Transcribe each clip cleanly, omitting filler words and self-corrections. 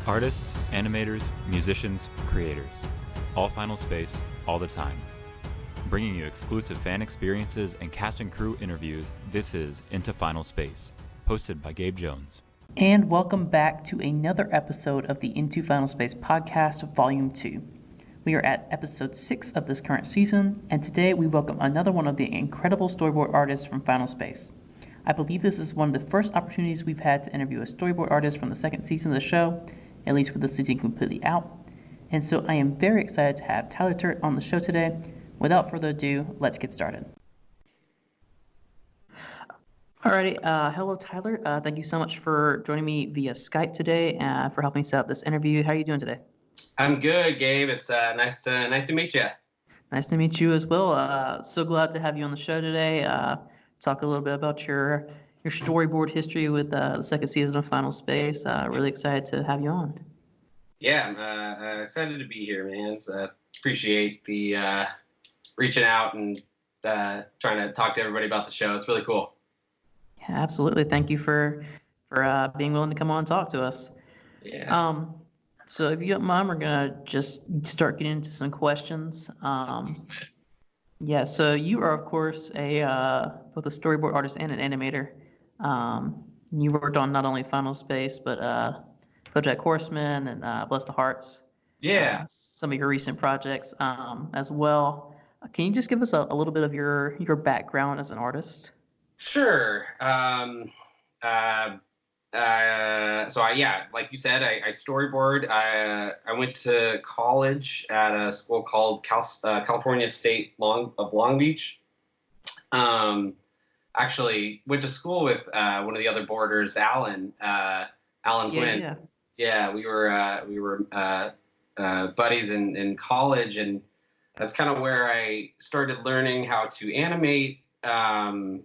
Artists, animators, musicians, creators. All Final Space, all the time. Bringing you exclusive fan experiences and cast and crew interviews, this is Into Final Space, hosted by Gabe Jones. And welcome back to another episode of the Into Final Space podcast, Volume 2. We are at episode 6 of this current season, and today we welcome another one of the incredible storyboard artists from Final Space. I believe this is one of the first opportunities we've had to interview a storyboard artist from the second season of the show, at least with the season completely out. And so I am very excited to have Tyler Turett on the show today. Without further ado, let's get started. Alrighty, hello Tyler. Thank you so much for joining me via Skype today, for helping set up this interview. How are you doing today? I'm good, Gabe. It's nice to meet you. Nice to meet you as well. So glad to have you on the show today. Talk a little bit about your storyboard history with the second season of Final Space. Really excited to have you on. Yeah, I'm excited to be here, man. Appreciate the reaching out and trying to talk to everybody about the show. It's really cool. Yeah, absolutely. Thank you for being willing to come on and talk to us. Yeah. So if you don't mind, we're gonna just start getting into some questions. Yeah, so you are, of course, both a storyboard artist and an animator. You worked on not only Final Space, but BoJack Horseman and Bless the Hearts. Yeah. Some of your recent projects as well. Can you just give us a little bit of your background as an artist? Sure. Like you said, I storyboard. I went to college at a school called California State of Long Beach. Actually went to school with one of the other boarders, Alan Quinn. Yeah, we were buddies in college, and that's kind of where I started learning how to animate. I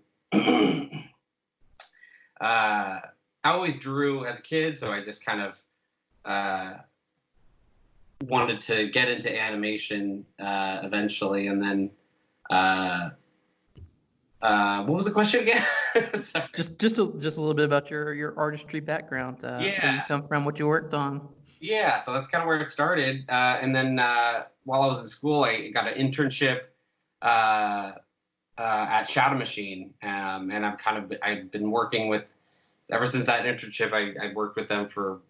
always drew as a kid, so I just kind of wanted to get into animation eventually. And then, what was the question again? Sorry. Just a little bit about your artistry background. Where you come from, what you worked on. Yeah, so that's kind of where it started. And then while I was in school, I got an internship at Shadow Machine, and I've been working with. Ever since that internship, I worked with them for,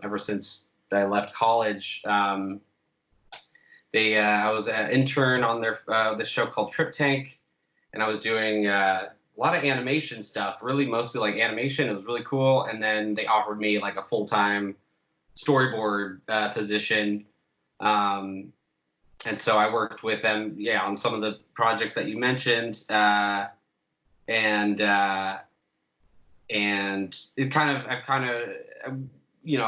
ever since I left college. I was an intern on this show called Trip Tank, and I was doing a lot of animation stuff, really mostly like animation. It was really cool. And then they offered me like a full-time storyboard position. And so I worked with them, on some of the projects that you mentioned. And I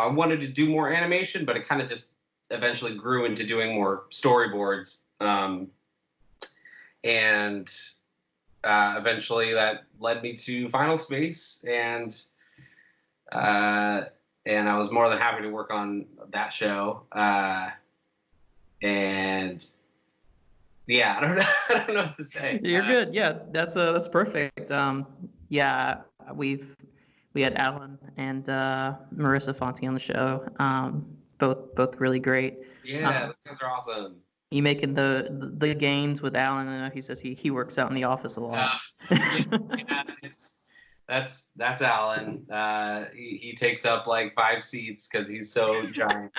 wanted to do more animation, but it kind of just eventually grew into doing more storyboards. Eventually that led me to Final Space, and I was more than happy to work on that show. And yeah, I don't know what to say. You're good. Yeah, that's perfect. We had Alan and Marissa Fonte on the show. Both really great. Yeah, those guys are awesome. You making the gains with Alan? I know he says he works out in the office a lot. That's Alan. He takes up like 5 seats because he's so giant.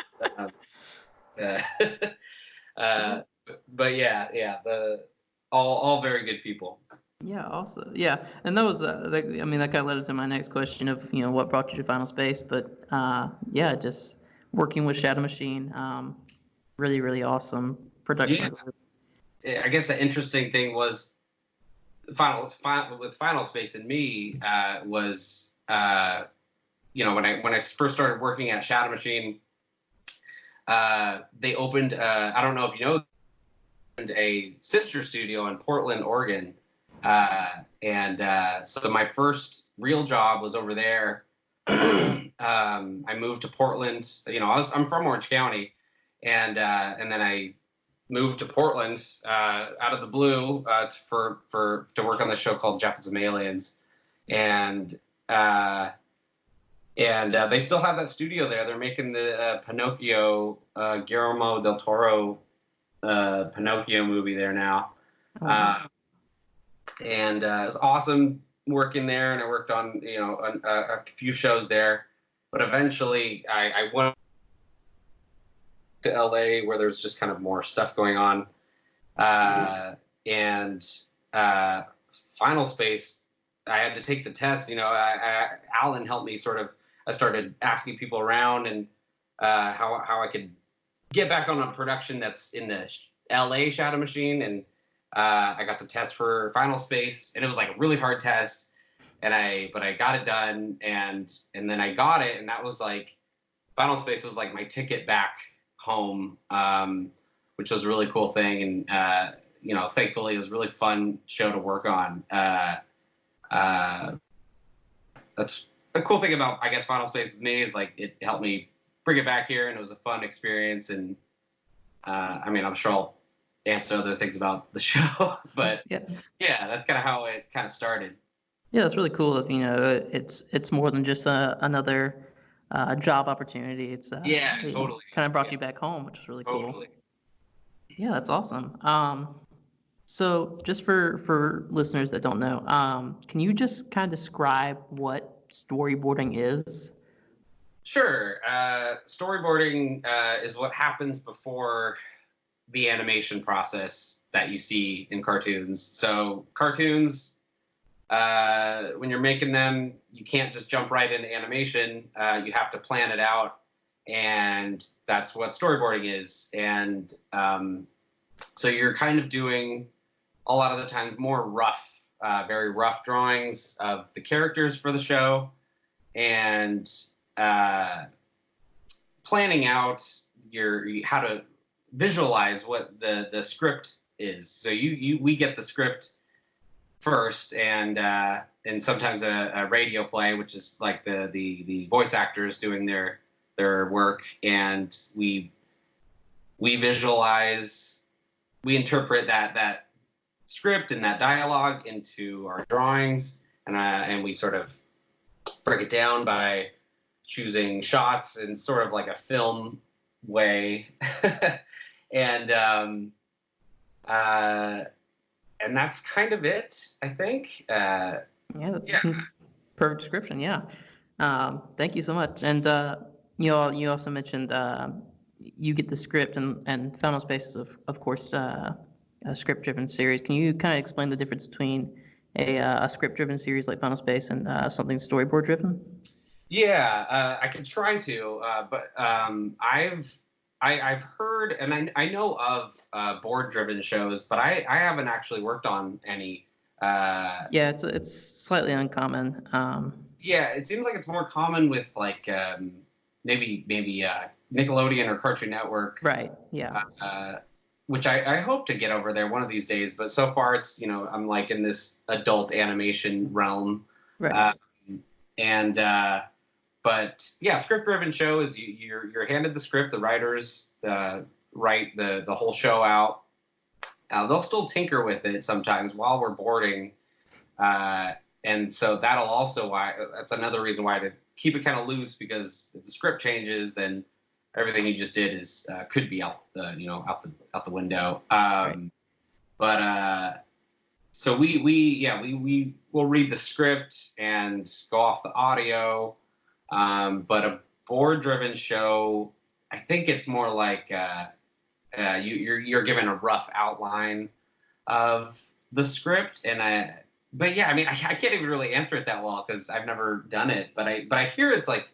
But yeah, all very good people. Yeah, awesome. Yeah, and that was that kind of led into my next question of what brought you to Final Space, but just working with Shadow Machine, really really awesome production. Yeah. I guess the interesting thing was with Final Space and me was when I first started working at Shadow Machine, they opened I don't know if you know, a sister studio in Portland, Oregon. So my first real job was over there. I moved to Portland. I'm from Orange County, and then I moved to Portland out of the blue to work on the show called Jefferson Aliens, and And they still have that studio there. They're making the Pinocchio, Guillermo del Toro Pinocchio movie there now. Oh, wow. And it was awesome working there, and I worked on a few shows there. But eventually, I went to LA where there's just kind of more stuff going on, and Final Space. I had to take the test. Alan helped me sort of. I started asking people around and how I could get back on a production that's in the LA Shadow Machine, and I got to test for Final Space, and it was like a really hard test, but I got it done, and then I got it, and that was like Final Space was like my ticket back home, which was a really cool thing, and thankfully it was a really fun show to work on. That's the cool thing about, I guess, Final Space with me is like it helped me bring it back here, and it was a fun experience, and I'm sure I'll answer other things about the show, but yeah, that's kind of how it kind of started. Yeah, that's really cool. That it's more than just another job opportunity. It's Totally. Kind of brought you back home, which is really cool. Totally. Yeah, that's awesome. So just for listeners that don't know, can you just kind of describe what storyboarding is? Sure. Storyboarding is what happens before the animation process that you see in cartoons. So cartoons, when you're making them, you can't just jump right into animation. You have to plan it out, and that's what storyboarding is. And so you're kind of doing a lot of the time more rough, very rough drawings of the characters for the show, and planning out how to visualize what the script is. So we get the script first, and sometimes a radio play, which is like the voice actors doing their work, and we visualize, we interpret that script and that dialogue into our drawings, and we sort of break it down by choosing shots in sort of like a film way. And that's kind of it, I think. Perfect description. Yeah. Thank you so much. And you also mentioned you get the script, and Final Space is of course a script-driven series. Can you kind of explain the difference between a script-driven series like Final Space and something storyboard-driven? Yeah, I could try to, but I've heard, and I know of board-driven shows, but I haven't actually worked on any. Yeah, it's slightly uncommon. Yeah, it seems like it's more common with like maybe Nickelodeon or Cartoon Network. Right. Yeah. Which I hope to get over there one of these days, but so far it's I'm like in this adult animation realm. Right. But yeah, script-driven show is you're handed the script. The writers write the whole show out. They'll still tinker with it sometimes while we're boarding, and so that's another reason why to keep it kind of loose, because if the script changes, then everything you just did is could be out the window. Right. But so we will read the script and go off the audio. But a board-driven show, I think it's more like you're given a rough outline of the script, but yeah, I can't even really answer it that well because I've never done it. But I hear it's like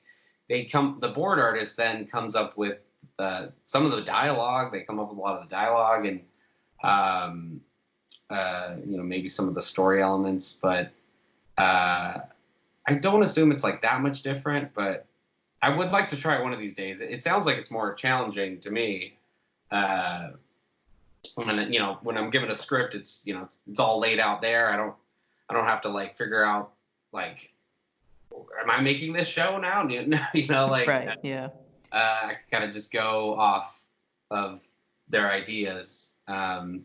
the board artist then comes up with some of the dialogue. They come up with a lot of the dialogue and maybe some of the story elements, but I don't assume it's like that much different, but I would like to try it one of these days. It sounds like it's more challenging to me. When I'm given a script, it's all laid out there. I don't have to like figure out like, am I making this show now? Like Right. Yeah. I kind of just go off of their ideas. But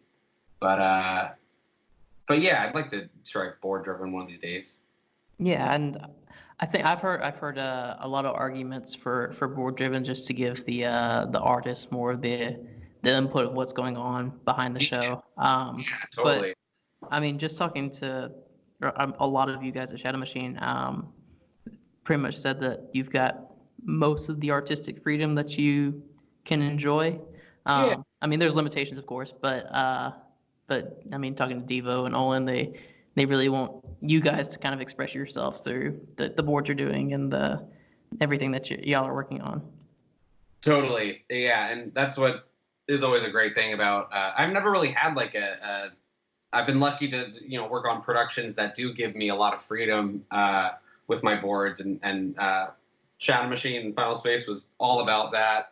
yeah, I'd like to try board driven one of these days. Yeah, and I think I've heard a lot of arguments for board driven, just to give the artist more of the input of what's going on behind the show. Yeah, But totally. I mean, just talking to a lot of you guys at Shadow Machine, pretty much said that you've got most of the artistic freedom that you can enjoy. Yeah, I mean, there's limitations, of course, but I mean, talking to Devo and Olin, they really want you guys to kind of express yourselves through the boards you're doing and the everything that y'all are working on. totally. Yeah, and that's what is always a great thing about. I've never really had like I've been lucky to work on productions that do give me a lot of freedom with my boards, and Shadow Machine and Final Space was all about that.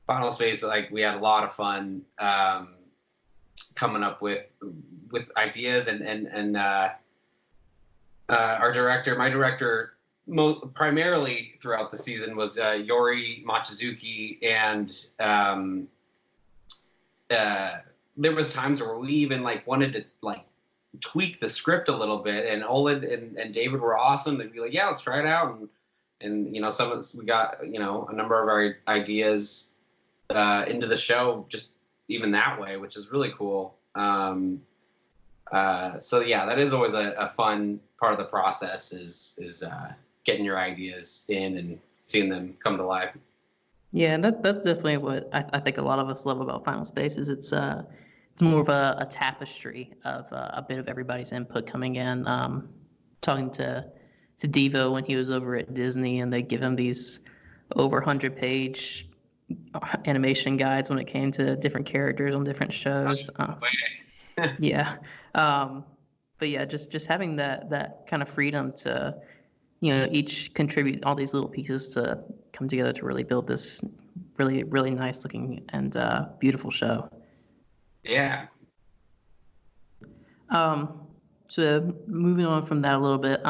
Final Space, like, we had a lot of fun coming up with ideas, and my director, primarily throughout the season was Yori Machizuki, and there was times where we even like wanted to like tweak the script a little bit, and Olin and David were awesome. They'd be like, yeah, let's try it out, and some of us, we got a number of our ideas into the show just even that way, which is really cool. So yeah, that is always a fun part of the process, is getting your ideas in and seeing them come to life. Yeah, and that's definitely what I think a lot of us love about Final Space is it's more of a tapestry of a bit of everybody's input coming in. Talking to Devo when he was over at Disney, and they give him these over 100-page animation guides when it came to different characters on different shows. Yeah, but yeah, just having that kind of freedom to each contribute all these little pieces to come together to really build this really, really nice looking and beautiful show. Yeah. So moving on from that a little bit,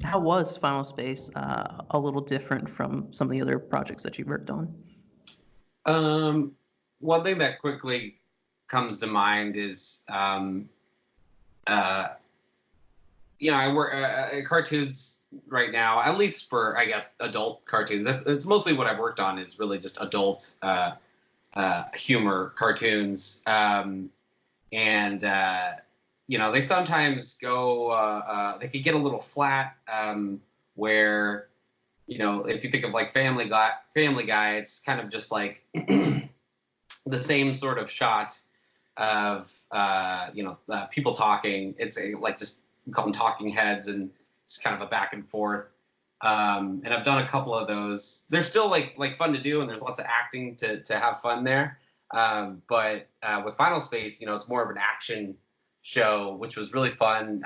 how was Final Space a little different from some of the other projects that you worked on? One thing that quickly comes to mind is, I work cartoons right now, at least for, I guess, adult cartoons. That's mostly what I've worked on, is really just adult humor cartoons. And they sometimes go, they could get a little flat, where, if you think of like Family Guy, it's kind of just like the same sort of shot of people talking. It's like, just, we call them talking heads, and it's kind of a back and forth. And I've done a couple of those. They're still like fun to do, and there's lots of acting to have fun there. But with Final Space, it's more of an action show, which was really fun.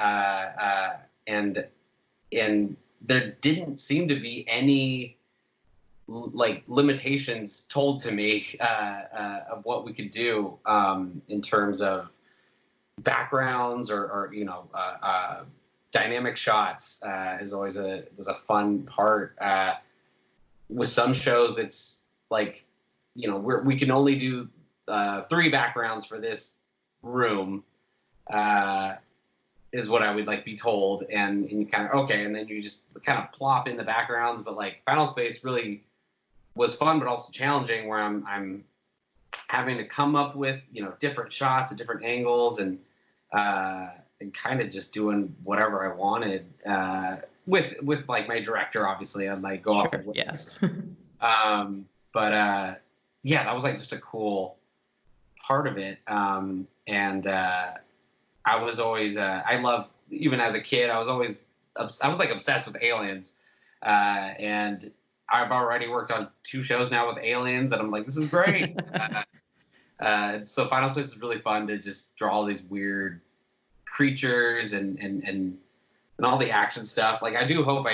And there didn't seem to be any like limitations told to me of what we could do in terms of backgrounds or dynamic shots. Was a fun part. With some shows, it's like, we can only do 3 backgrounds for this room, is what I would like be told, and you kind of, okay, and then you just kind of plop in the backgrounds. But like Final Space really was fun, but also challenging, where I'm having to come up with different shots at different angles, and kind of just doing whatever I wanted, with like my director, obviously, I'd like go off of what. Yes. But yeah, that was like just a cool part of it. And I was always, I love, even as a kid, I was like obsessed with aliens. And I've already worked on 2 shows now with aliens, and I'm like, this is great. So Final Space is really fun to just draw all these weird creatures and all the action stuff. Like, I do hope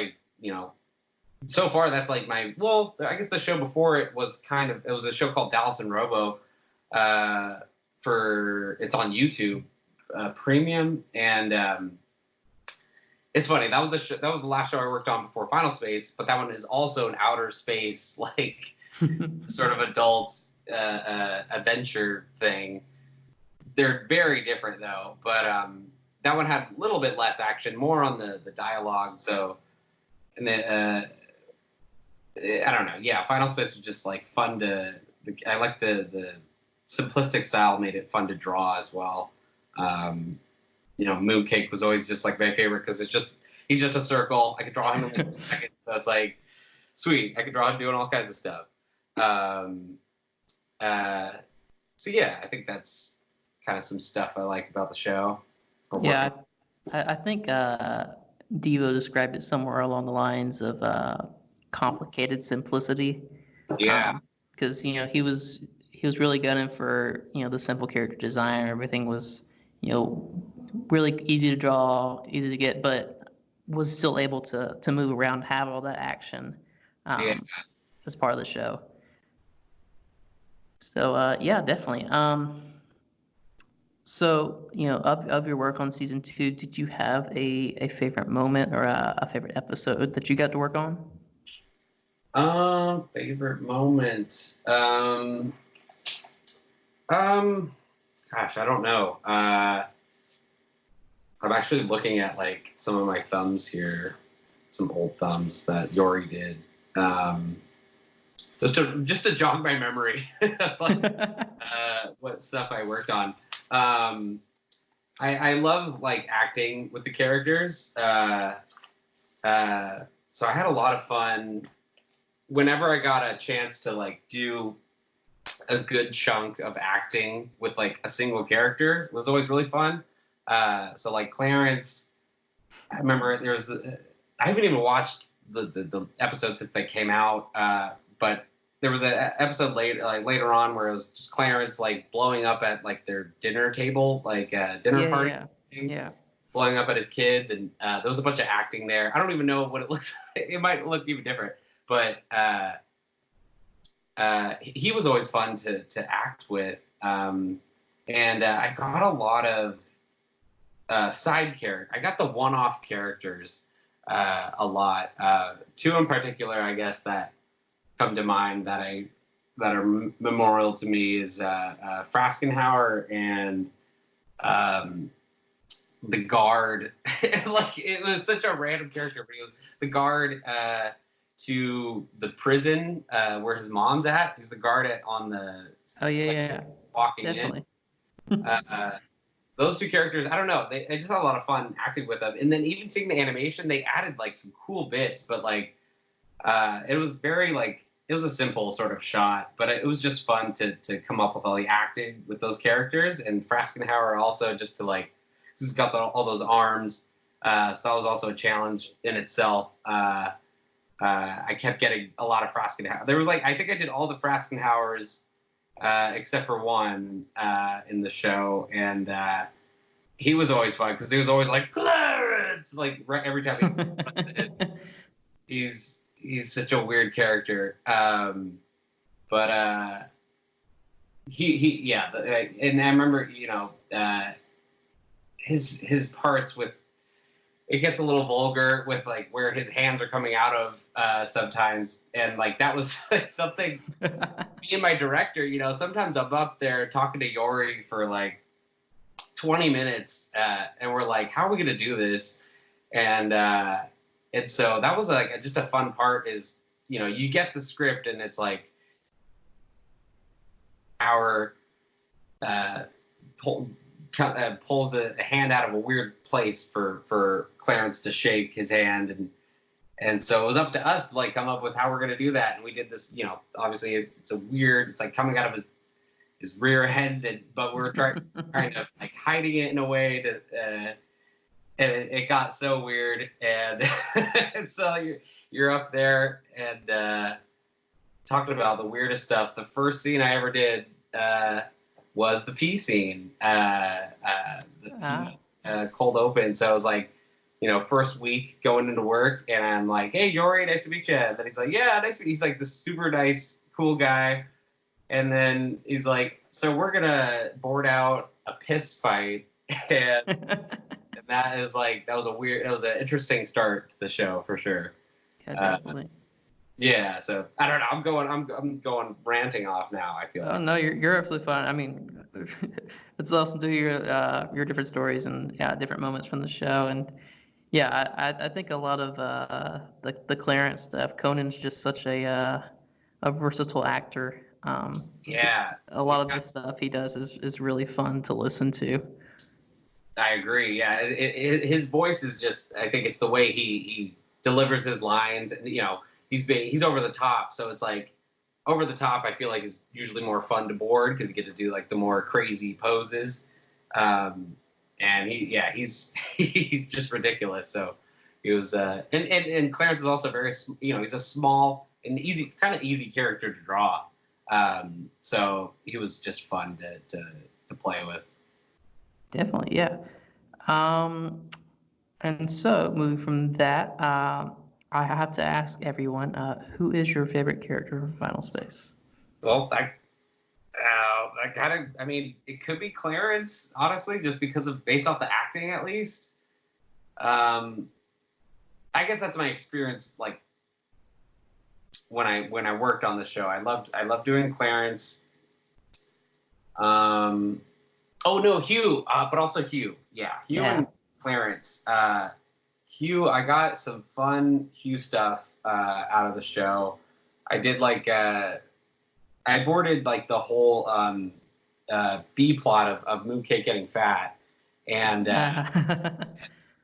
so far that's like I guess the show before it was a show called Dallas and Robo. It's on YouTube Premium, and it's funny, that was the last show I worked on before Final Space, but that one is also an outer space, like sort of adult adventure thing. They're very different though, but that one had a little bit less action, more on the dialogue. So and then I don't know. Yeah, Final Space was just like fun to. I like the simplistic style made it fun to draw as well. Mooncake was always just like my favorite because he's just a circle. I could draw him in like a second, so it's like sweet. I could draw him doing all kinds of stuff. So yeah, I think that's kind of some stuff I like about the show. Yeah, I think Devo described it somewhere along the lines of complicated simplicity. Yeah. Because he was really gunning for the simple character design. Everything was really easy to draw, easy to get, but was still able to move around, have all that action as part of the show. So yeah, definitely. So of your work on season 2, did you have a favorite moment or a favorite episode that you got to work on? Favorite moment. Gosh, I don't know. I'm actually looking at like some of my thumbs here, some old thumbs that Yori did. Just to jog my memory, what stuff I worked on. I love like acting with the characters. So I had a lot of fun whenever I got a chance to like do a good chunk of acting with like a single character. It was always really fun. So like Clarence, I remember I haven't even watched the episodes since they came out, but there was an episode later on where it was just Clarence like blowing up at like their dinner table, like dinner party. Yeah. Blowing up at his kids, and there was a bunch of acting there. I don't even know what it looks like. It might look even different, but he was always fun to act with. And I got a lot of side characters. I got the one-off characters a lot. 2 in particular, I guess, that come to mind that are memorial to me is Fraskenhauer and the guard. Like, it was such a random character, but he was the guard to the prison where his mom's at. He's the guard on the walking definitely. in. Those 2 characters, I don't know. I just had a lot of fun acting with them, and then even seeing the animation, they added like some cool bits. But like, it was very like it was a simple sort of shot, but it was just fun to come up with all the acting with those characters. And Fraskenhauer also just to like, he's got all those arms, so that was also a challenge in itself. I kept getting a lot of Fraskenhauer. There was like, I think I did all the Fraskenhauers except for one in the show, and he was always fun because he was always like Clarence, like every time he's such a weird character. But and I remember his parts with. It gets a little vulgar with like where his hands are coming out of sometimes, and like that was like, something. Me and my director, sometimes I'm up there talking to Yori for like 20 minutes, and we're like, "How are we gonna do this?" And so that was like just a fun part. Is you get the script and it's like our pulls a hand out of a weird place for Clarence to shake his hand, and so it was up to us to like come up with how we're going to do that. And we did this, obviously it's like coming out of his rear end, but we're trying to like hiding it in a way to and it got so weird, and, and so you're up there and talking about the weirdest stuff. The first scene I ever did was the pee scene, cold open. So I was like, first week going into work, and I'm like, "Hey, Yori, nice to meet you." And then he's like, "Yeah, nice to meet you." He's like this super nice, cool guy. And then he's like, "So we're gonna board out a piss fight," and that was an interesting start to the show for sure. Yeah, definitely. Yeah, so I don't know. I'm going ranting off now. I feel. Oh no, you're absolutely fine. I mean, it's awesome to hear your different stories and different moments from the show. And Yeah, I think a lot of the Clarence stuff. Conan's just such a versatile actor. Yeah, A lot of the stuff he does is really fun to listen to. I agree. Yeah, his voice is just. I think it's the way he delivers his lines. You know, he's over the top, so it's like over the top. I feel like is usually more fun to board because you get to do like the more crazy poses. And he's he's just ridiculous. So he was, and Clarence is also very, he's a small and kind of easy character to draw. So he was just fun to play with. Definitely, yeah. And so moving from that, I have to ask everyone, who is your favorite character from Final Space? Well, I gotta. I mean, it could be Clarence, honestly, just because of based off the acting, at least. I guess that's my experience. Like when I worked on the show, I loved doing Clarence. Oh no, Hugh, but also Hugh. Yeah, Hugh and Clarence. Hugh, I got some fun Hugh stuff out of the show. I did like. I boarded like the whole B plot of Mooncake getting fat, and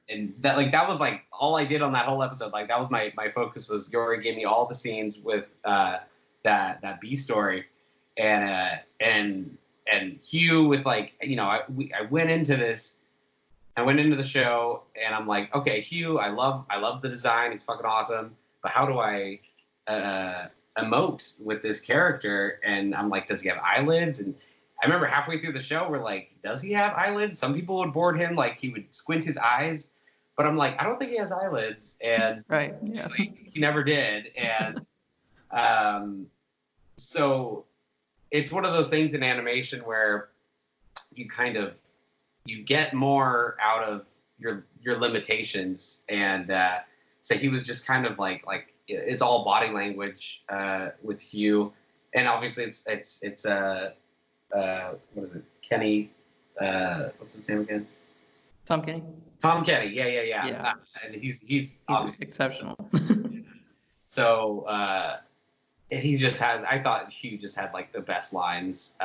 and that was like all I did on that whole episode. Like that was my focus was Yori gave me all the scenes with that B story, and Hugh with like I went into this. I went into the show and I'm like, okay, Hugh, I love the design. He's fucking awesome. But how do I emote with this character? And I'm like, does he have eyelids? And I remember halfway through the show, we're like, does he have eyelids? Some people would board him, like he would squint his eyes. But I'm like, I don't think he has eyelids. And right, yeah. He never did. And so it's one of those things in animation where you get more out of your limitations, and so he was just kind of like it's all body language with Hugh, and obviously it's what is it, Kenny? What's his name again? Tom Kenny. Tom Kenny, yeah. And he's obviously exceptional. So and he just has. I thought Hugh just had like the best lines.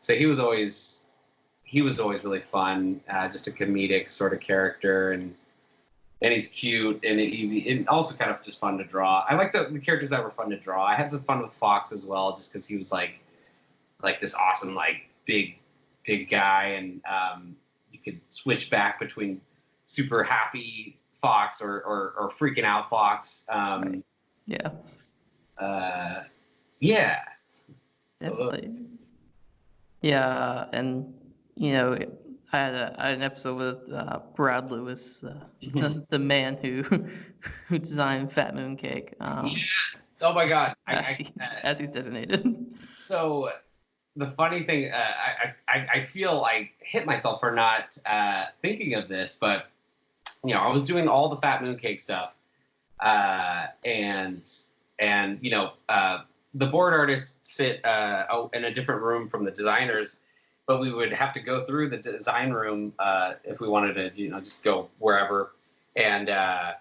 So he was always really fun, just a comedic sort of character, and he's cute and easy, and also kind of just fun to draw. I like the characters that were fun to draw. I had some fun with Fox as well, just because he was like this awesome big guy, and you could switch back between super happy Fox or freaking out Fox. Right. Yeah. Yeah. Definitely. Yeah, and I had an episode with Brad Lewis, the man who designed Fat Mooncake. Yeah. Oh my God! As he's designated. So the funny thing, I feel I hit myself for not thinking of this, but I was doing all the Fat Mooncake stuff, and the board artists sit in a different room from the designers. But we would have to go through the design room if we wanted to, just go wherever. And so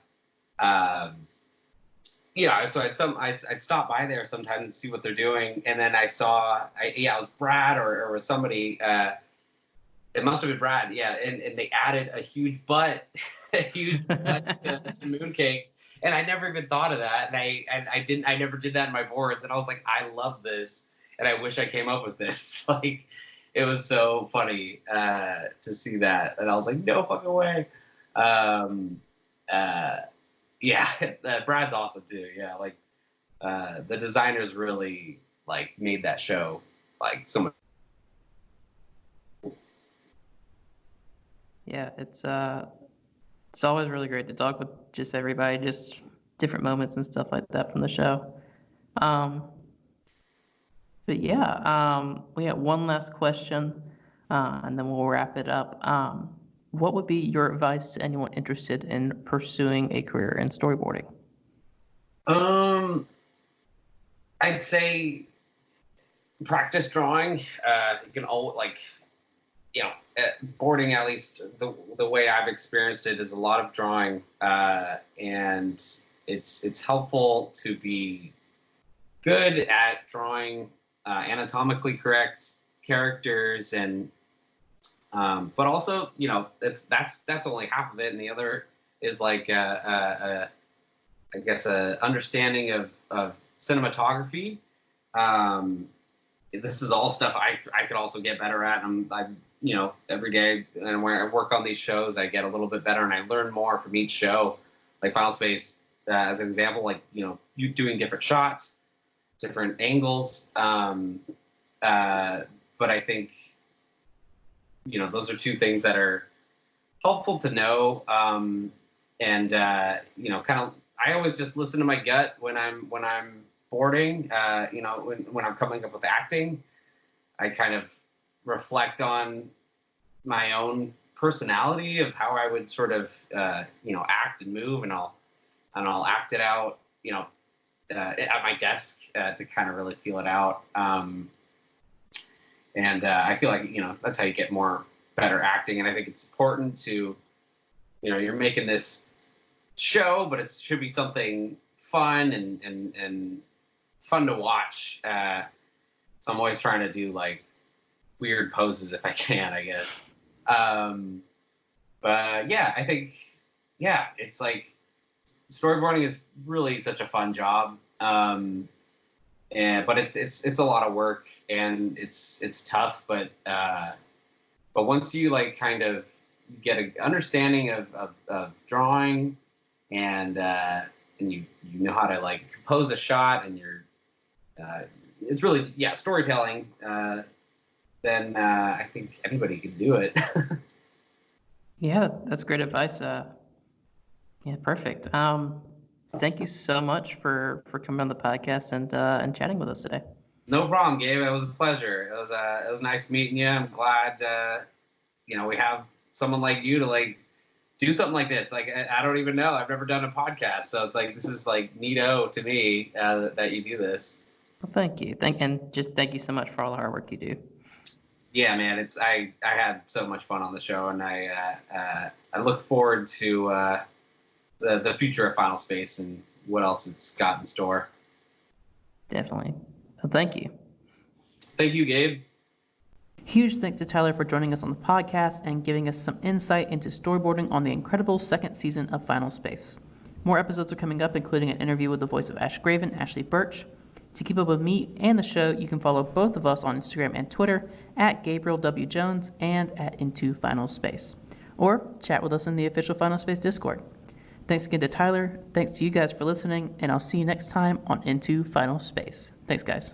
I'd stop by there sometimes and see what they're doing. And then it was Brad or was somebody. It must have been Brad, yeah. And they added a huge butt, to Mooncake. And I never even thought of that. And I never did that in my boards. And I was like, I love this, and I wish I came up with this. It was so funny to see that, and I was like, no fucking way. Brad's awesome too. Yeah, the designers really made that show so much. Yeah, it's always really great to talk with just everybody, just different moments and stuff like that from the show. But yeah, we got one last question, and then we'll wrap it up. What would be your advice to anyone interested in pursuing a career in storyboarding? I'd say practice drawing. You can boarding, at least the way I've experienced it, is a lot of drawing, and it's helpful to be good at drawing anatomically correct characters, and but also that's only half of it, and the other is like I guess a understanding of cinematography. This is all stuff I could also get better at. Every day, and when I work on these shows, I get a little bit better, and I learn more from each show. Like Final Space, as an example, you doing different shots, different angles. But I think those are two things that are helpful to know. Kind of, I always just listen to my gut when I'm boarding. When I'm coming up with acting, I kind of reflect on my own personality of how I would sort of act and move, and I'll act it out at my desk to kind of really feel it out. I feel like that's how you get better acting, and I think it's important to you're making this show, but it should be something fun and fun to watch. So I'm always trying to do like weird poses if I can, I guess. But yeah, I think it's like storyboarding is really such a fun job. But it's a lot of work, and it's tough. But once you like kind of get an understanding of drawing, and you know how to like compose a shot, and it's really storytelling. Then I think anybody can do it. Yeah, that's great advice. Perfect. Thank you so much for coming on the podcast and chatting with us today. No problem, Gabe. It was a pleasure. It was nice meeting you. I'm glad we have someone like you to like do something like this. Like I don't even know. I've never done a podcast, so it's like this is like neato to me that you do this. Well, thank you. Thank you so much for all the hard work you do. Yeah, man. I had so much fun on the show, and I look forward to the future of Final Space and what else it's got in store. Definitely. Well, thank you. Thank you, Gabe. Huge thanks to Tyler for joining us on the podcast and giving us some insight into storyboarding on the incredible second season of Final Space. More episodes are coming up, including an interview with the voice of Ash Graven, Ashley Birch. To keep up with me and the show, you can follow both of us on Instagram and Twitter at Gabriel W. Jones and at Into Final Space. Or chat with us in the official Final Space Discord. Thanks again to Tyler. Thanks to you guys for listening, and I'll see you next time on Into Final Space. Thanks, guys.